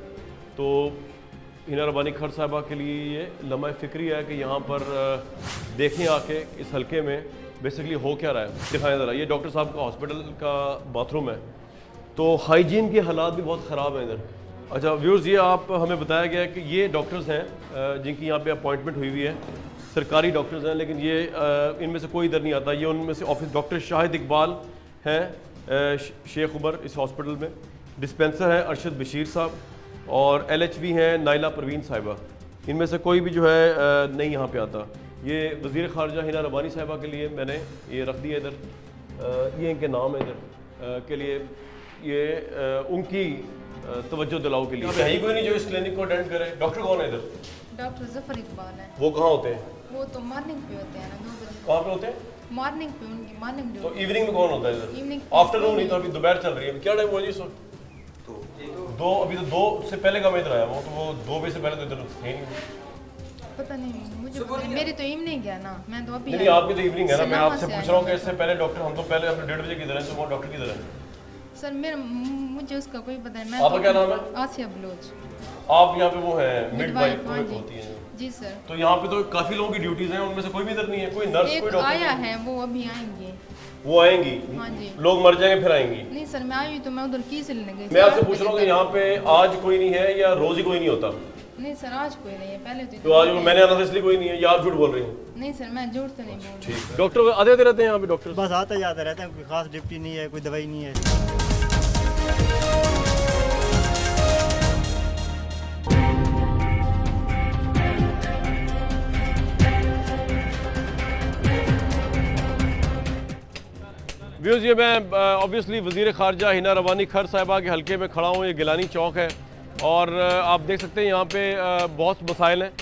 तो हिना रबानी खर साहिबा के लिए ये लम्हा फ़िक्री है कि यहाँ पर देखें आके इस हल्के में बेसिकली हो क्या रहा है। दिखाएं ज़रा, ये डॉक्टर साहब का हॉस्पिटल का बाथरूम है, तो हाइजीन के हालात भी बहुत ख़राब हैं इधर। अच्छा व्यूअर्स, ये आप हमें बताया गया है कि ये डॉक्टर्स हैं जिनकी यहाँ पे अपॉइंटमेंट हुई हुई है, सरकारी डॉक्टर्स हैं, लेकिन ये इनमें से कोई इधर नहीं आता। ये उनमें से ऑफिस डॉक्टर शाहिद इकबाल हैं शेख उमर इस हॉस्पिटल में, डिस्पेंसर है अरशद बशीर साहब, और LHV हैं नाइला परवीन साहिबा। इनमें से कोई भी जो है नहीं यहाँ पे आता। ये वज़ीर ख़ारजा हिना रबानी साहिबा के लिए मैंने ये रख दिया इधर, ये इनके नाम है इधर के लिए, ये उनकी तवज्जो दिलाओ के लिए। है ही कोई नहीं जो इस क्लिनिक को अटेंड करे। डॉक्टर कौन है इधर? डॉक्टर जफर इकबाल है। वो कहाँ होते हैं? वो तो मॉर्निंग पे होते हैं ना, 2 बजे। कहाँ पे होते हैं? मॉर्निंग पे, उनकी मॉर्निंग ड्यूटी। तो इवनिंग में कौन होता है इधर? इवनिंग आफ्टरनून ही, तो अभी दोपहर चल रही है। क्या टाइम हुआ जी इस वक्त? दो। अभी तो 2 से पहले का मैं इधर आया हूँ, तो वो 2 बजे से पहले तो इधर है नहीं। पता नहीं मुझे, मेरी तो इवनिंग है ना, मैं तो अभी नहीं आपकी तो इवनिंग है ना। मैं आपसे पूछ रहा हूँ कि इससे पहले डॉक्टर, हम तो पहले अपने 1:30 बजे किधर हैं, तो वो डॉक्टर किधर है? सर मुझे उसका कोई पता नहीं। आपका क्या नाम है? आसिया बलोच। आप यहाँ पे वो है मिडवाइफ होती है? जी सर। तो यहाँ पे तो काफी लोगों की ड्यूटीज हैं, उनमें से कोई भी इधर नहीं है, कोई नर्स, कोई डॉक्टर आया है, वो अभी आएंगे। वो आएंगी? हाँ जी। लोग मर जाएंगे फिर आएंगी? नहीं सर, मैं आई तो मैं उधर की से लेने गई। मैं आपसे पूछ रहा हूँ कि यहाँ पे आज कोई नहीं है या रोज ही कोई नहीं होता? नहीं सर, आज कोई नहीं है, पहले तो आज मैंने आना था इसलिए कोई नहीं है, या आप झूठ बोल रही हैं? नहीं सर, मैं झूठ तो नहीं बोल रही। ठीक। डॉक्टर आते रहते हैं यहाँ पे? डॉक्टर बस आते जाते रहते हैं, कोई खास ड्यूटी नहीं है, कोई दवाई नहीं है। व्यूज़, ये मैं ऑब्वियसली वज़ीर ख़ारजा हिना रबानी खर साहिबा के हल्के में खड़ा हूँ। ये गिलानी चौक है और आप देख सकते हैं यहाँ पे बहुत मसाइल हैं,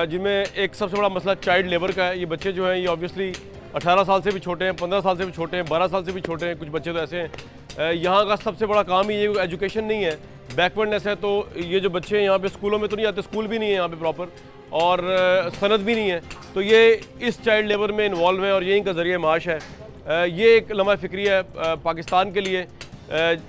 जिनमें एक सबसे बड़ा मसला चाइल्ड लेबर का है। ये बच्चे जो हैं ये ऑब्वियसली 18 साल से भी छोटे हैं, 15 साल से भी छोटे हैं, 12 साल से भी छोटे हैं, कुछ बच्चे तो ऐसे हैं। यहाँ का सबसे बड़ा काम ही ये एजुकेशन नहीं है, बैकवर्डनेस है। तो ये जो बच्चे हैं यहाँ पे स्कूलों में तो नहीं आते, स्कूल भी नहीं है यहाँ पे प्रॉपर, और सनद भी नहीं है, तो ये इस चाइल्ड लेबर में इन्वॉल्व है और यही इनका ज़रिए माश है। ये एक लम्हा फ़िक्री है पाकिस्तान के लिए,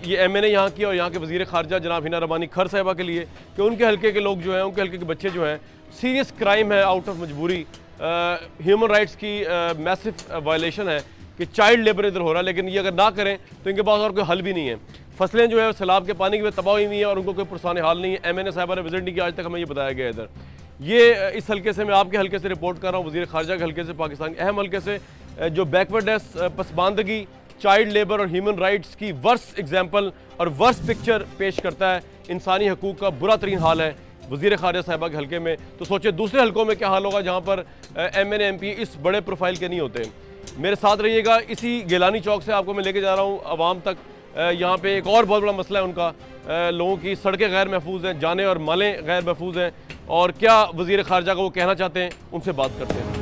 ये MNA यहाँ की और यहाँ के वज़ीर ख़ारजा जनाब हिना रबानी खर साहिबा के लिए, कि उनके हल्के के लोग जो हैं, उनके हल्के के बच्चे जो हैं, सीरियस क्राइम है, आउट ऑफ मजबूरी, ह्यूमन राइट्स की मैसिव वायलेशन है कि चाइल्ड लेबर इधर हो रहा है। लेकिन ये अगर ना करें तो इनके पास और कोई हल भी नहीं है। फसलें जो है सैलाब के पानी की वजह तबाह हुई है और उनको कोई पुरसान हाल नहीं है। MNA साहिबा ने विजिट नहीं किया आज तक, हमें ये बताया गया इधर। ये इस हल्के से, मैं आपके हल्के से रिपोर्ट कर रहा हूँ, वज़ीर ख़ारजा के हल्के से, पाकिस्तान के अहम हल्के से, जो बैकवर्डनेस, पसमानदगी, चाइल्ड लेबर और ह्यूमन राइट्स की वर्स्ट एग्जाम्पल और वर्स्ट पिक्चर पेश करता है। इंसानी हकूक़ का बुरा तरीन हाल है वज़ीर ख़ारजा साहिबा के हल्के में, तो सोचिए दूसरे हल्कों में क्या हाल होगा जहाँ पर MNA MP इस बड़े प्रोफाइल के नहीं होते। मेरे साथ रहिएगा, इसी गिलानी चौक से आपको मैं लेके जा रहा हूँ आवाम तक। यहाँ पे एक और बहुत बड़ा मसला है उनका, लोगों की सड़कें गैर महफूज हैं, जाने और मालें गैर महफूज हैं, और क्या वज़ीर ख़ारजा को वो कहना चाहते हैं, उनसे बात करते हैं।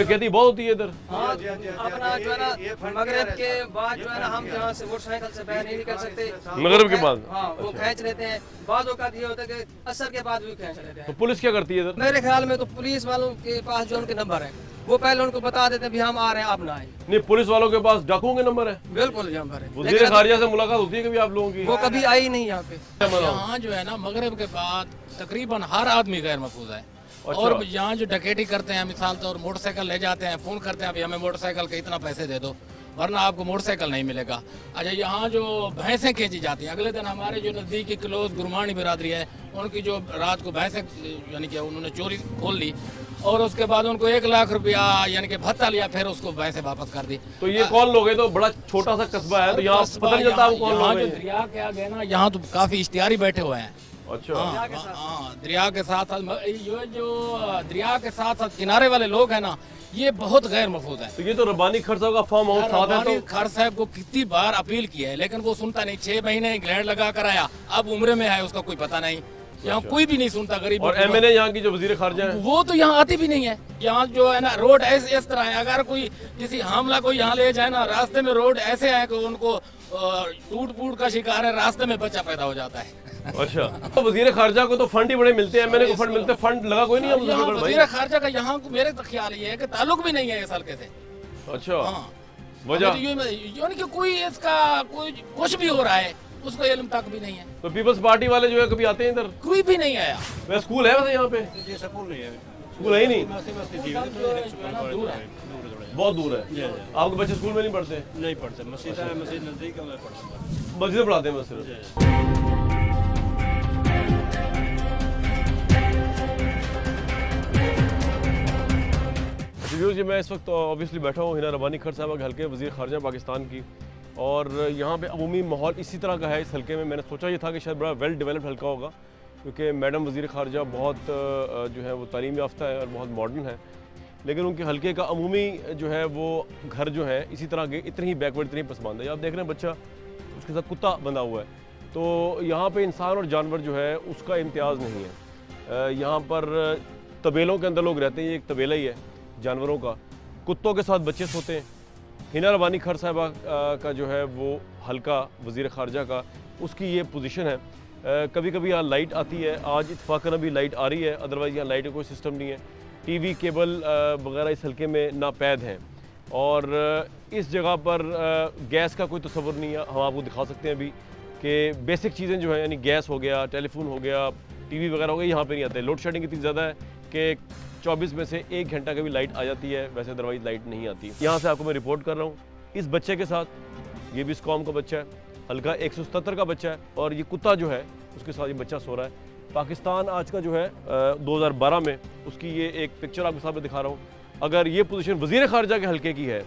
कहती बहुत होती है इधर। हाँ, अपना जो है ना मगरिब के बाद जो है ना हम यहाँ से मोटरसाइकिल से बाहर नहीं निकल सकते। मगरिब के बाद? हाँ, वो खींच लेते हैं। बाद औकात ये होता है कि असर के बाद भी खींच लेते हैं। तो पुलिस क्या करती है इधर? मेरे ख्याल में तो पुलिस वालों के पास जो उनके नंबर है, वो पहले उनको बता देते हैं भी हम आ रहे हैं, आप ना आए। नहीं, पुलिस वालों के पास डाकुओं के नंबर है? बिल्कुल नंबर है। वज़ीर ख़ारजा से मुलाकात होती है कभी आप लोगों की? वो कभी आई नहीं यहाँ पे। यहाँ जो है ना मगरिब के बाद तकरीबन हर आदमी गैर महफूज है। अच्छा। और यहाँ जो डकैती करते हैं, मिसाल तौर मोटरसाइकिल ले जाते हैं, फ़ोन करते हैं अभी हमें मोटरसाइकिल के इतना पैसे दे दो वरना आपको मोटरसाइकिल नहीं मिलेगा। अच्छा, यहाँ जो भैंसें खींची जाती हैं, अगले दिन हमारे जो नज़दीकी क्लोज गुरमानी बिरादरी है, उनकी जो रात को भैंसें यानी कि उन्होंने चोरी खोल ली और उसके बाद उनको 1 लाख रुपया यानी कि भत्ता लिया, फिर उसको भैंसें वापस कर दी। तो ये कौन लोग हैं? तो बड़ा छोटा सा कस्बा है, तो यहाँ पता नहीं चलता कौन लोग हैं। दरिया के आगे ना, यहाँ तो काफ़ी इश्तिहारी बैठे हुए हैं। अच्छा। हाँ, दरिया के साथ साथ ये जो दरिया के साथ साथ किनारे वाले लोग हैं ना, ये बहुत गैर महफूज है। तो ये तो रबानी खर साहब का फार्म हाउस साथ है। तो खर साहब को कितनी बार अपील की है लेकिन वो सुनता नहीं। 6 महीने इंग्लैंड लगा कर आया, अब उम्र में है, उसका कोई पता नहीं। यहाँ कोई भी नहीं सुनता गरीब। और MNA यहाँ की जो वजीर खारजा है वो तो यहाँ आती भी नहीं है। यहाँ जो है ना रोड ऐसे इस तरह है, अगर कोई किसी हमला को यहाँ ले जाए ना, रास्ते में रोड ऐसे है कि उनको टूट फूट का शिकार है, रास्ते में बच्चा पैदा हो जाता है। अच्छा, तो वजीर खारजा को तो फंड ही बड़े मिलते हैं, MNA को फंड मिलते हैं, फंड लगा कोई नहीं है वजीर खारजा का। यहाँ मेरे तो ख्याल ये है कि ताल्लुक भी नहीं है इस हल्के से। अच्छा, वजह यानी कि कोई इसका कोई कुछ भी हो रहा है उसको इल्म तक भी नहीं है। तो पीपल्स पार्टी वाले जो है कभी आते हैं इधर? कोई भी नहीं आया। वैसे स्कूल है वैसे यहाँ पे? स्कूल नहीं है, स्कूल है ही नहीं, दूर है, बहुत दूर है। आपके बच्चे स्कूल में नहीं पढ़ते? नहीं पढ़ते, मस्जिद है, मस्जिद नजदीक है, पढ़ते, मस्जिद पढ़ाते हैं बस सिर्फ। जी, मैं इस वक्त ऑब्वियसली बैठा हूँ हिना रबानी खर साहब के हल्के वज़ीर ख़ारजा पाकिस्तान की, और यहाँ पे अमूमी माहौल इसी तरह का है इस हल्के में। मैंने सोचा ये था कि शायद बड़ा वेल डेवलप्ड हल्का होगा, क्योंकि मैडम वज़ीर ख़ारजा बहुत जो है वो तालीम याफ्ता है और बहुत मॉडर्न है, लेकिन उनके हल्के का अमूमी जो है वो घर जो है इसी तरह के इतने ही बैकवर्ड, इतनी पसमानदा है। आप देख रहे हैं बच्चा, उसके साथ कुत्ता बंधा हुआ है, तो यहाँ पर इंसान और जानवर जो है उसका इम्तियाज़ नहीं है। यहाँ पर तबेलों के अंदर लोग रहते हैं, ये एक तबेला ही है जानवरों का, कुत्तों के साथ बच्चे सोते हैं। हिना रबानी खर साहिबा का जो है वो हल्का वज़ीर ख़ारजा का, उसकी ये पोजीशन है। कभी कभी यहाँ लाइट आती है, आज इत्तफ़ाक़न अभी लाइट आ रही है, अदरवाइज़ यहाँ लाइट का कोई सिस्टम नहीं है। टीवी केबल वगैरह इस हल्के में नापैद हैं, और इस जगह पर गैस का कोई तसव्वुर नहीं है। हम आपको दिखा सकते हैं अभी कि बेसिक चीज़ें जो हैं, यानी गैस हो गया, टेलीफोन हो गया, टीवी वगैरह हो गया, यहाँ पे नहीं आते। लोड शेडिंग इतनी ज़्यादा है कि 24 में से 1 घंटा कभी लाइट आ जाती है, वैसे अदरवाइज़ लाइट नहीं आती। यहाँ से आपको मैं रिपोर्ट कर रहा हूँ इस बच्चे के साथ, ये भी इस कौम का बच्चा है, हल्का 177 का बच्चा है, और ये कुत्ता जो है उसके साथ ये बच्चा सो रहा है। पाकिस्तान आज का जो है 2012 में उसकी ये एक पिक्चर आपके सामने दिखा रहा हूँ। अगर ये पोजीशन वज़ीर ख़ारजा के हल्के की है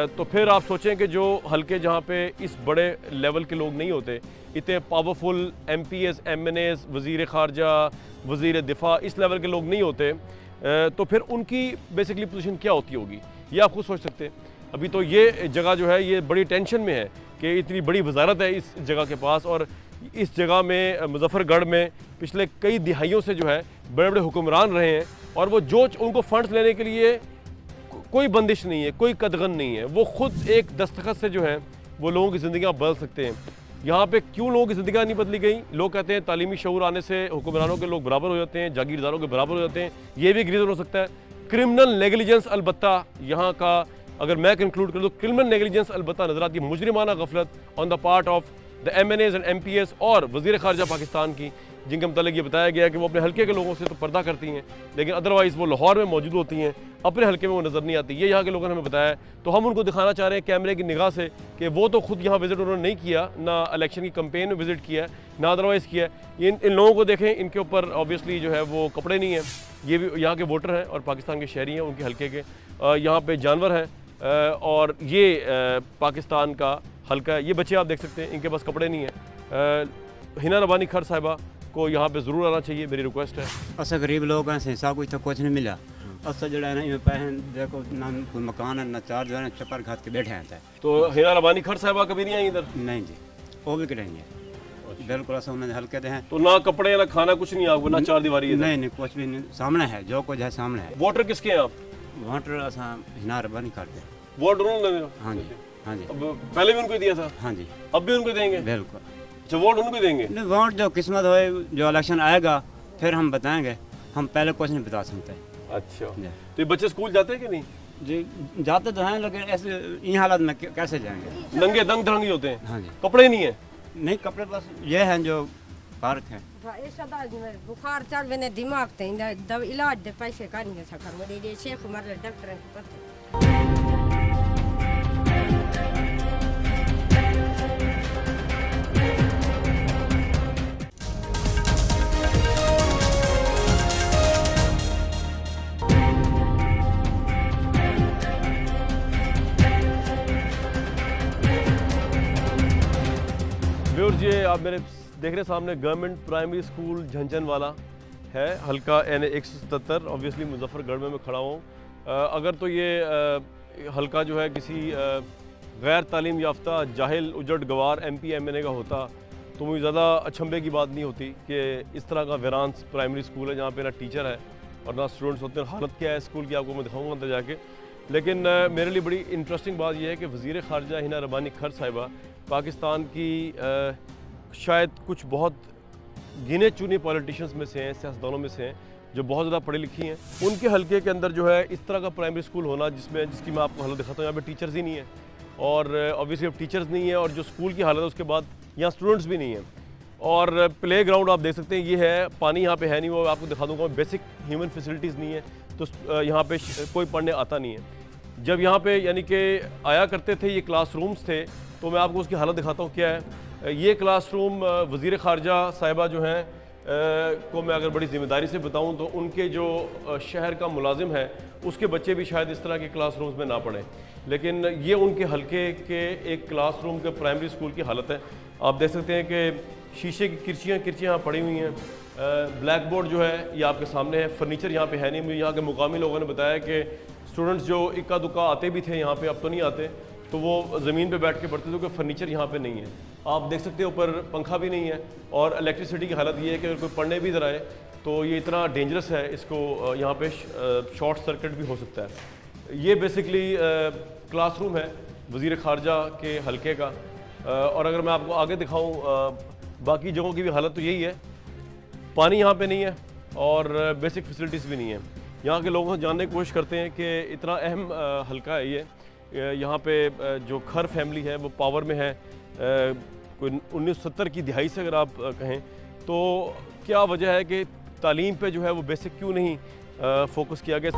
तो फिर आप सोचें कि जो हल्के जहाँ पे इस बड़े लेवल के लोग नहीं होते, इतने पावरफुल MPs, MNAs, वज़ीर ख़ारजा, वज़ीर दिफा, इस लेवल के लोग नहीं होते, तो फिर उनकी बेसिकली पोजीशन क्या होती होगी, ये आप खुद सोच सकते हैं। अभी तो ये जगह जो है ये बड़ी टेंशन में है कि इतनी बड़ी वजारत है इस जगह के पास, और इस जगह में मुजफ्फरगढ़ में पिछले कई दिहाइयों से जो है बड़े बड़े हुक्मरान रहे हैं, और वो जो उनको फ़ंड्स लेने के लिए कोई बंदिश नहीं है, कोई कदगन नहीं है। वो ख़ुद एक दस्तखत से जो है वो लोगों की ज़िंदगियाँ बदल सकते हैं। यहाँ पे क्यों लोगों की ज़िंदगियाँ नहीं बदली गई? लोग कहते हैं तालीमी शऊर आने से हुक्मरानों के लोग बराबर हो जाते हैं, जागीरदारों के बराबर हो जाते हैं। ये भी एक रीज़न हो सकता है। क्रिमिनल नेगलिजेंस अलबत्ता यहाँ का, अगर मैं कंक्लूड कर दूँ, क्रिमिनल नेगलिजेंस अलबत्ता नजर आती है, मुजरिमाना गफलत on the part of the MNAs and MPs और वज़ीर ख़ारजा पाकिस्तान की, जिनके मतलब ये बताया गया कि वो अपने हल्के के लोगों से तो पर्दा करती हैं, लेकिन अदरवाइज़ वो लाहौर में मौजूद होती हैं, अपने हल्के में वो नज़र नहीं आती। ये यहाँ के लोगों ने हमें बताया, तो हम उनको दिखाना चाह रहे हैं कैमरे की निगाह से कि वो तो खुद यहाँ विज़िट उन्होंने नहीं किया, ना इलेक्शन की कंपेन में विज़िट किया, ना अदरवाइज़ किया। इन लोगों को देखें, इनके ऊपर ऑब्वियसली जो है वो कपड़े नहीं हैं। ये भी यहाँ के वोटर हैं और पाकिस्तान के शहरी हैं, उनके हल्के के। यहाँ पर जानवर हैं, और ये पाकिस्तान का हल्का है। ये बच्चे आप देख सकते हैं, इनके पास कपड़े नहीं हैं। हिना रबानी खर साहिबा को यहाँ पे ज़रूर आना चाहिए, मेरी रिक्वेस्ट है। अस गरीब लोग हैं, हिस्सा कुछ तो कुछ नहीं मिला। अस जो है ना पैसे देखो, ना कोई मकान है, ना चार जो है ना चपर घात के बैठे हैं। तो हिना रबानी खर साहिबा कभी नहीं आई इधर? नहीं जी, वो भी करेंगे बिल्कुल। ऐसा उन्होंने हल्के दे हैं, तो ना कपड़े ना खाना कुछ नहीं आपको, ना चार दीवारी है? नहीं नहीं, कुछ भी नहीं, सामने है, जो कुछ है सामने है। वोटर किसके हैं आप? वोटर असा हिना रबानी करते हैं। वोट उन्होंने? हाँ जी, हाँ जी। अब पहले भी उनको दिया था? हाँ जी। अब भी उनको देंगे? बिल्कुल। अच्छा, वोट उनको देंगे? नहीं, वोट जो किस्मत होए, जो इलेक्शन आएगा फिर हम बताएंगे, हम पहले कुछ नहीं बता सकते। अच्छा, तो ये बच्चे स्कूल जाते हैं कि नहीं? जी जाते तो हैं, लेकिन ऐसे इन हालात में कैसे जाएंगे? नंगे दंग धड़ंगी होते हैं। हाँ जी। कपड़े नहीं है? नहीं, कपड़े बस ये हैं जो पार्क है। बुखार चढ़ मैंने दिमाग थे इलाज दे पैसे करेंगे सकर मेरे शेख उमर डॉक्टर को पता। व्यूअर्स, ये आप मेरे देख रहे सामने गवर्नमेंट प्राइमरी स्कूल झंझन वाला है, हल्का NA 177। ऑब्वियसली मुजफ्फरगढ़ में मैं खड़ा हूँ। अगर तो ये हल्का जो है किसी गैर तालीम याफ्ता जाहिल उजड़ गवार MP MNA का होता तो मुझे ज़्यादा अचंभे की बात नहीं होती कि इस तरह का वीरान प्राइमरी स्कूल है जहाँ पे ना टीचर है और ना स्टूडेंट्स होते हैं। हालत क्या है स्कूल की आपको मैं दिखाऊंगा अंदर जाके। लेकिन मेरे लिए बड़ी इंटरेस्टिंग बात यह है कि वज़ीर ख़ारजा हिना रबानी खर साहिबा पाकिस्तान की शायद कुछ बहुत गिने चुने पॉलिटिशियंस में से हैं, सियासतदानों में से हैं जो बहुत ज़्यादा पढ़ी लिखी हैं। उनके हलके के अंदर जो है इस तरह का प्राइमरी स्कूल होना जिसकी मैं आपको हालत दिखाता हूँ। यहाँ पे टीचर्स ही नहीं है और ऑब्वियसली अब टीचर्स नहीं है और जो स्कूल की हालत है उसके बाद यहाँ स्टूडेंट्स भी नहीं हैं। और प्ले ग्राउंड आप देख सकते हैं ये है, पानी यहाँ पे है नहीं, वो आपको दिखा दूँगा। बेसिक ह्यूमन फैसिलिटीज़ नहीं है तो यहाँ पे कोई पढ़ने आता नहीं है। जब यहाँ पे यानी कि आया करते थे ये क्लासरूम्स थे, तो मैं आपको उसकी हालत दिखाता हूँ क्या है। ये क्लासरूम वज़ीर ख़ारजा साहिबा जो हैं को मैं अगर बड़ी ज़िम्मेदारी से बताऊँ तो उनके जो शहर का मुलाजिम है उसके बच्चे भी शायद इस तरह के क्लासरूम्स में ना पढ़ें, लेकिन ये उनके हलके के एक क्लासरूम के प्राइमरी स्कूल की हालत है। आप देख सकते हैं कि शीशे की किरचियाँ यहाँ पड़ी हुई हैं। ब्लैक बोर्ड जो है ये आपके सामने है। फर्नीचर यहाँ पे है नहीं। मुझे यहाँ के मुकामी लोगों ने बताया कि स्टूडेंट्स जो इक्का दुक्का आते भी थे यहाँ पे, अब तो नहीं आते, तो वो ज़मीन पे बैठ के पढ़ते थे क्योंकि फर्नीचर यहाँ पे नहीं है। आप देख सकते हैं ऊपर पंखा भी नहीं है और इलेक्ट्रिसिटी की हालत ये है कि अगर कोई पढ़ने भी इधर आए तो ये इतना डेंजरस है, इसको यहाँ पे शॉर्ट सर्किट भी हो सकता है। ये बेसिकली क्लासरूम है वज़ीर ख़ारजा के हलके का। और अगर मैं आपको आगे दिखाऊँ बाकी जगहों की भी हालत तो यही है। पानी यहाँ पे नहीं है और बेसिक फैसिलिटीज़ भी नहीं है। यहाँ के लोगों से जानने की कोशिश करते हैं कि इतना अहम हलका है ये, यहाँ पे जो खर फैमिली है वो पावर में है। कोई 1970 की दिहाई से अगर आप कहें तो क्या वजह है कि तालीम पे जो है वो बेसिक क्यों नहीं फोकस किया गया।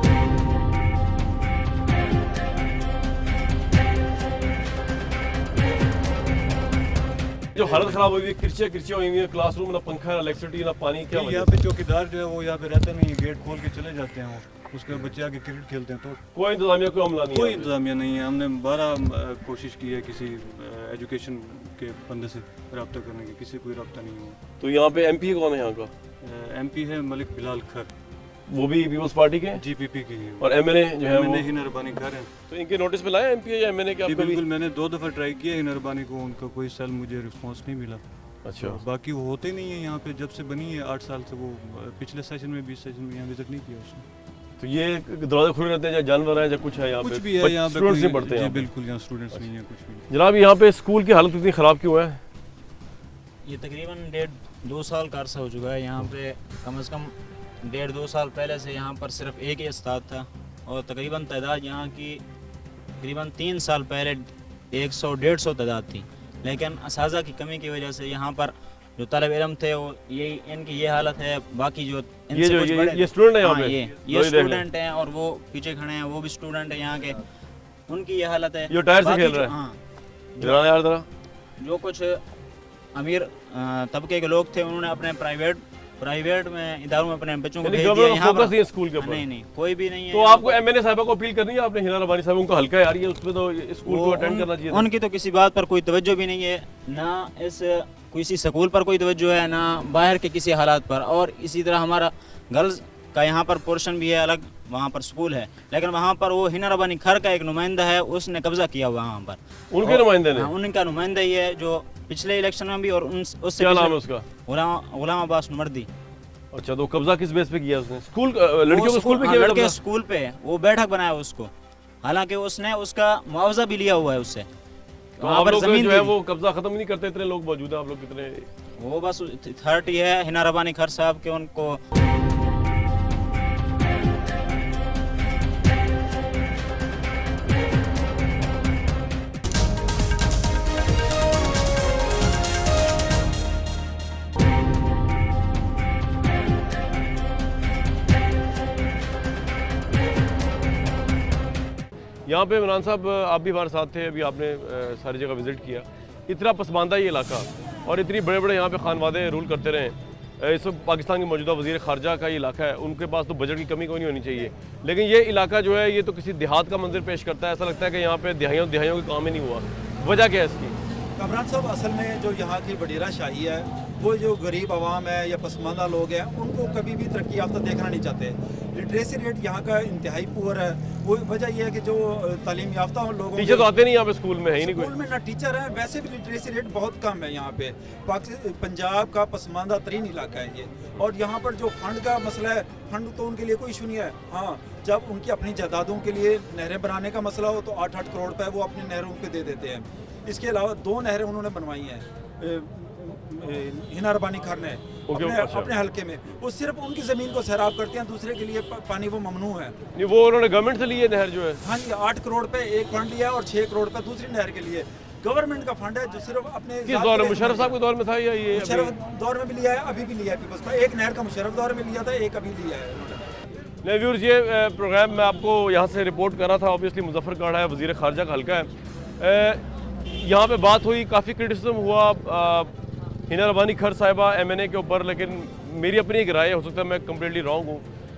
जो हालत ख़राब हुई है, किरचियाँ हुई हैं, क्लासरूम ना पंखा ना इलेक्ट्रिसिटी ना पानी, क्या यहाँ पे चौकीदार जो है वो यहाँ पे रहते नहीं, गेट खोल के चले जाते हैं, वो उसके बच्चे आके क्रिकेट खेलते हैं। तो कोई इंतजामिया कोई अमला नहीं, कोई इंतजामिया नहीं है। हमने 12 कोशिश की है किसी एजुकेशन के बंदे से रब्ता करने की, किसी कोई रब्ता नहीं हुआ। तो यहाँ पे MP कौन है यहाँ का? MP है मलिक बिलाल खर, वो भी पीपल्स पार्टी के, GPP की है। और MNA जो है वो हिना रबानी खर है। तो इनके नोटिस पे लाया MP या MNA के? बिल्कुल, मैंने 2 दफ़ा ट्राई किया हिना रबानी को, उनका कोई साल मुझे रिस्पॉन्स नहीं मिला। अच्छा। तो बाकी वो होते नहीं है यहाँ पे, जब से बनी है 8 साल से, वो पिछले सेशन में 20 सेशन में यहाँ विजिट नहीं किया उसने। तो ये दरवाजे खुले रहते हैं, या जानवर है या कुछ है यहाँ पे? कुछ भी है यहाँ पे, स्टूडेंट्स नहीं पढ़ते हैं? बिल्कुल, यहाँ स्टूडेंट्स नहीं है कुछ भी। जनाब यहाँ पे स्कूल की हालत इतनी ख़राब क्यों है? ये तकरीबन 1.5-2 साल का अर्सा हो चुका है। यहाँ पे कम से कम 1.5-2 साल पहले से यहाँ पर सिर्फ एक ही उस्ताद था और तकरीबन तादाद यहाँ की तकरीबन 3 साल पहले 100-150 तादाद थी, लेकिन असाज़ा की कमी की वजह से यहाँ पर जो तलब इल्म थे वो इनकी ये हालत है। बाकी जो इनसे कुछ बड़े ये स्टूडेंट है यहाँ पे, ये स्टूडेंट हैं और वो पीछे खड़े हैं, वो भी स्टूडेंट है यहाँ के, उनकी ये हालत है। ये टायर से खेल रहा है। हाँ, यार जरा जो कुछ अमीर तबके के लोग थे उन्होंने अपने प्राइवेट में इदारों में अपने बच्चों को भेज दिया यहाँ पर। स्कूल के ऊपर नहीं, कोई भी नहीं है। तो आपको MNA साहिबा को अपील करनी है आपने, हिना रबानी साहब उनका हल्का है यार, ये उसमें तो स्कूल को अटेंड करना चाहिए। उनकी तो किसी बात पर कोई तवज्जो भी नहीं है, ना इस किसी स्कूल पर कोई तवज्जो है, ना बाहर के किसी हालात पर। और इसी तरह हमारा गर्ल्स का यहाँ पर पोर्शन भी है अलग, वहाँ पर स्कूल है, लेकिन वहाँ पर वो हिना रबानी खर का एक नुमाइंदा है, उसने कब्जा किया वहाँ पर। उनके नुमाइंदे ने? उनका नुमाइंदा ही है जो पिछले इलेक्शन में भी और उससे क्या नाम है उसका? गुलाम अब्बास नुमर्दी। अच्छा, तो कब्जा किस बेस पे किया उसने? स्कूल लड़कियों के स्कूल पे किया? लड़के स्कूल पे वो बैठक बनाया उसको, हालांकि उसने उसका मुआवजा भी लिया हुआ है उससे। तो आप लोग जो है वो कब्जा खत्म नहीं करते, इतने लोग मौजूद हैं, आप लोग कितने? वो बस 30 है हिना रबानी खर साहब के, उनको यहाँ पे इमरान साहब आप भी हमारे साथ थे, अभी आपने सारी जगह विज़िट किया। इतना पसमानदा ये इलाका और इतनी बड़े बड़े यहाँ पे खानवादे रूल करते रहे। इस वक्त पाकिस्तान के मौजूदा वज़ीर ख़ारजा का ये इलाका है, उनके पास तो बजट की कमी कोई नहीं होनी चाहिए, लेकिन ये इलाका जो है ये तो किसी देहात का मंजर पेश करता है। ऐसा लगता है कि यहाँ पे दिहाइयों का काम ही नहीं हुआ। वजह क्या है इसकी? कमरान साहब, असल में जो यहाँ की वडीरा शाही है वो जो गरीब आवाम है या पसमानदा लोग हैं उनको कभी भी तरक्की याफ्ता देखना नहीं चाहते। लिटरेसी रेट यहाँ का इंतहाई पुअर है। वो वजह यह है कि जो तालीम याफ्ता लोगों, टीचर तो आते नहीं यहाँ पे, स्कूल में है ही नहीं कोई। स्कूल में ना टीचर है, वैसे भी लिटरेसी रेट बहुत कम है यहाँ पे। पंजाब का पसमानदा तरीन इलाका है ये। और यहाँ पर जो फंड का मसला है, फंड तो उनके लिए कोई इशू नहीं है। हाँ, जब उनकी अपनी जायदादों के लिए नहरें बनाने का मसला हो तो 8-8 करोड़ रुपए वो अपनी नहरों पे दे देते हैं। इसके अलावा 2 नहरें उन्होंने बनवाई हैं हिना रबानी खान ने अपने हल्के में। वो सिर्फ उनकी ज़मीन को सैराब करते हैं, दूसरे के लिए पानी वो ममनू है। वो उन्होंने गवर्नमेंट से लिए नहर जो है। हाँ जी, 8 करोड़ रुपए एक फंड लिया और 6 करोड़ रुपए दूसरी नहर के लिए। गवर्नमेंट का फंड है जो सिर्फ अपने किस दौर में, मुशर्रफ साहब के दौर में था या ये मुशर्रफ दौर में भी लिया है, अभी भी लिया है पीपल्स पार्टी। एक नहर का मुशर्रफ दौर में लिया था, एक अभी लिया है। व्यूअर्स, ये प्रोग्राम मैं आपको यहाँ से रिपोर्ट कर रहा था। ऑब्वियसली मुजफ्फरगढ़ है, वज़ीर ख़ारजा का हल्का है। यहाँ पे बात हुई, काफ़ी क्रिटिसिज्म हुआ हिना रबानी खर साहिबा MNA के ऊपर, लेकिन मेरी अपनी एक राय, हो सकता है मैं कम्प्लीटली रॉन्ग हूँ,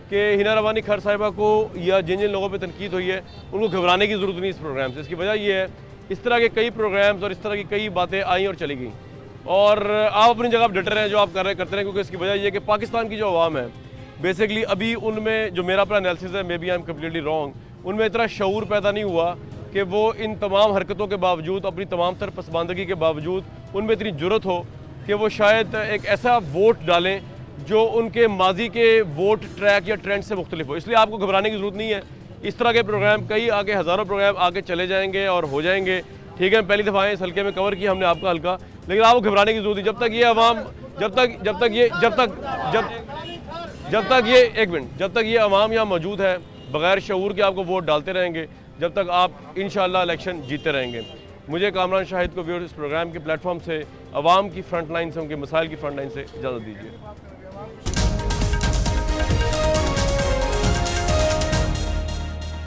कि हिना रबानी खर साहिबा को या जिन जिन लोगों पे तनकीद हुई है उनको घबराने की ज़रूरत नहीं इस प्रोग्राम से। इसकी वजह यह है, इस तरह के कई प्रोग्राम्स और इस तरह की कई बातें आई और चली गई, और आप अपनी जगह पर डटे रहें जो आप करते रहें, क्योंकि इसकी वजह यह है कि पाकिस्तान की जो आवाम है बेसिकली अभी उनमें, जो मेरा अपना एनालिसिस है, maybe I am completely wrong, उनमें इतना शऊर पैदा नहीं हुआ कि वो इन तमाम हरकतों के बावजूद, अपनी तमाम तर पसमानदगी के बावजूद, उनमें इतनी जुर्रत हो कि वो शायद एक ऐसा वोट डालें जो उनके माजी के वोट ट्रैक या ट्रेंड से मुख्तलिफ हो। इसलिए आपको घबराने की ज़रूरत नहीं है। इस तरह के प्रोग्राम कई आगे, हज़ारों प्रोग्राम आगे चले जाएंगे और हो जाएंगे। ठीक है, पहली दफ़ा इस हल्के में कवर किया हमने आपका हल्का, लेकिन आपको घबराने की ज़रूरत नहीं। जब तक ये अवाम, जब तक ये अवाम यहाँ मौजूद है, बग़ैर शऊर के आपको वोट डालते रहेंगे, जब तक आप इंशाअल्लाह इलेक्शन जीतते रहेंगे। मुझे कामरान शाहिद को व्यूअर्स इस प्रोग्राम के प्लेटफॉर्म से, अवाम की फ्रंट लाइन से, उनके मसाइल की फ्रंट लाइन से इजाज़त दीजिए।